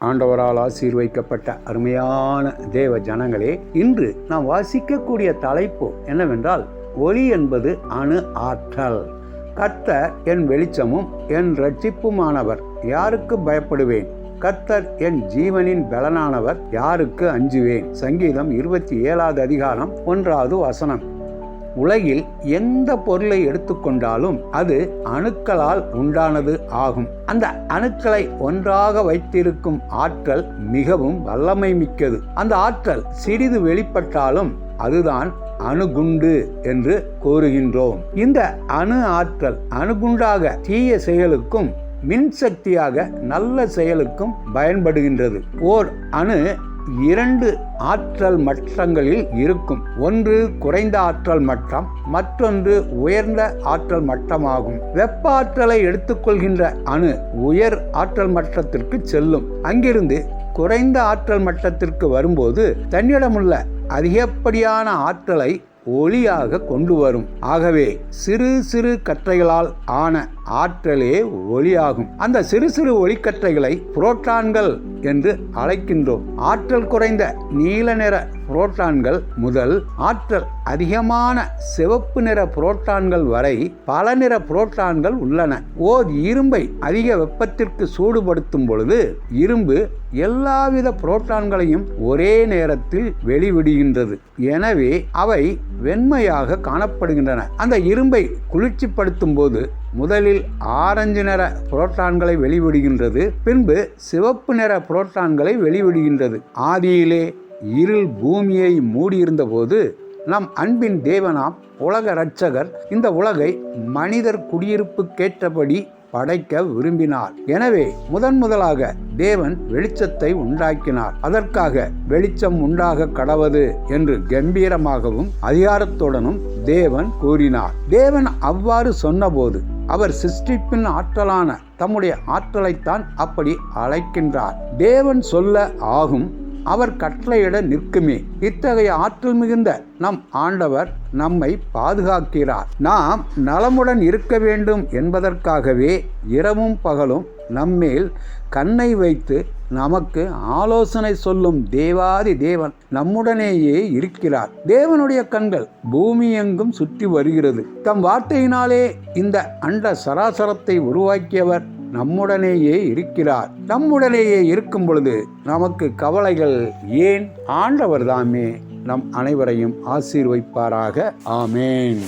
ஆண்டவரால் ஆசீர்வதிக்கப்பட்ட அருமையான தேவ ஜனங்களே, இன்று நாம் வாசிக்கக்கூடிய தலைப்பு என்னவென்றால், ஒளி என்பது அணு ஆற்றல். கர்த்தர் என் வெளிச்சமும் என் இரட்சிப்புமானவர், யாருக்கு பயப்படுவேன்? கர்த்தர் என் ஜீவனின் பலனானவர், யாருக்கு அஞ்சுவேன்? சங்கீதம் 27வது அதிகாரம் 1வது வசனம். உலகில் எந்த பொருளை எடுத்துக்கொண்டாலும் அது அணுக்களால் உண்டானது ஆகும். அந்த அணுக்களை ஒன்றாக வைத்திருக்கும் ஆற்றல் மிகவும் வல்லமை மிக்கது. அந்த ஆற்றல் சிறிது வெளிப்பட்டாலும் அதுதான் அணுகுண்டு என்று கூறுகின்றோம். இந்த அணு ஆற்றல் அணுகுண்டாக தீய செயலுக்கும் மின்சக்தியாக நல்ல செயலுக்கும் பயன்படுகின்றது. ஓர் அணு 2 ஆற்றல் மட்டங்களில் இருக்கும். ஒன்று குறைந்த ஆற்றல் மட்டம், மற்றொன்று உயர்ந்த ஆற்றல் மட்டமாகும். வெப்ப ஆற்றலை எடுத்துக்கொள்கின்ற அணு உயர் ஆற்றல் மட்டத்திற்கு செல்லும். அங்கிருந்து குறைந்த ஆற்றல் மட்டத்திற்கு வரும்போது தன்னிடமுள்ள அதிகப்படியான ஆற்றலை ஒளியாக கொண்டு வரும். ஆகவே சிறு சிறு கற்றைகளால் ஆன ஆற்றலே ஒளியாகும். அந்த சிறு சிறு ஒளிக்கற்றைகளை புரோட்டான்கள் என்று அழைக்கின்றோம். ஆற்றல் குறைந்த நீல நிற புரோட்டான்கள் முதல் ஆற்றல் அதிகமான சிவப்பு நிற புரோட்டான்கள் வரை பல நிற புரோட்டான்கள் உள்ளன. ஓர் இரும்பை அதிக வெப்பத்திற்கு சூடுபடுத்தும் பொழுது இரும்பு எல்லாவித புரோட்டான்களையும் ஒரே நேரத்தில் வெளிவிடுகின்றது. எனவே அவை வெண்மையாக காணப்படுகின்றன. அந்த இரும்பை குளிர்ச்சிப்படுத்தும் போது முதலில் ஆரஞ்சு நிற புரோட்டான்களை வெளிவிடுகின்றது, பின்பு சிவப்பு நிற புரோட்டான்களை வெளிவிடுகின்றது. ஆதியிலே இருள் பூமியை மூடியிருந்த போது நம் அன்பின் தேவனாம் உலக இரட்சகர் இந்த உலகை மனிதர் குடியிருப்புக்கேற்றபடி படைக்க விரும்பினார். எனவே முதலாக தேவன் வெளிச்சத்தை உண்டாக்கினார். அதற்காக வெளிச்சம் உண்டாக கடவது என்று கம்பீரமாகவும் அதிகாரத்துடனும் தேவன் கூறினார். தேவன் அவ்வாறு சொன்னபோது அவர் சிருஷ்டிப்பின் ஆற்றலான தம்முடைய ஆற்றலைத்தான் அப்படி அழைக்கின்றார். தேவன் சொல்ல ஆகும், அவர் கட்டளையிட நிற்குமே. இத்தகைய ஆற்றல் மிகுந்த நம் ஆண்டவர் நம்மை பாதுகாக்கிறார். நாம் நலமுடன் இருக்க வேண்டும் என்பதற்காகவே இரவும் பகலும் நம்மேல் கண்ணை வைத்து நமக்கு ஆலோசனை சொல்லும் தேவாதி தேவன் நம்முடனேயே இருக்கிறார். தேவனுடைய கண்கள் பூமி எங்கும் சுற்றி வருகிறது. தம் வார்த்தையினாலே இந்த அண்ட சராசரத்தை உருவாக்கியவர் நம்முடனேயே இருக்கிறார். நம்முடனேயே இருக்கும் பொழுது நமக்கு கவலைகள் ஏன்? ஆண்டவர் தாமே நம் அனைவரையும் ஆசீர்வதிப்பாராக. ஆமேன்.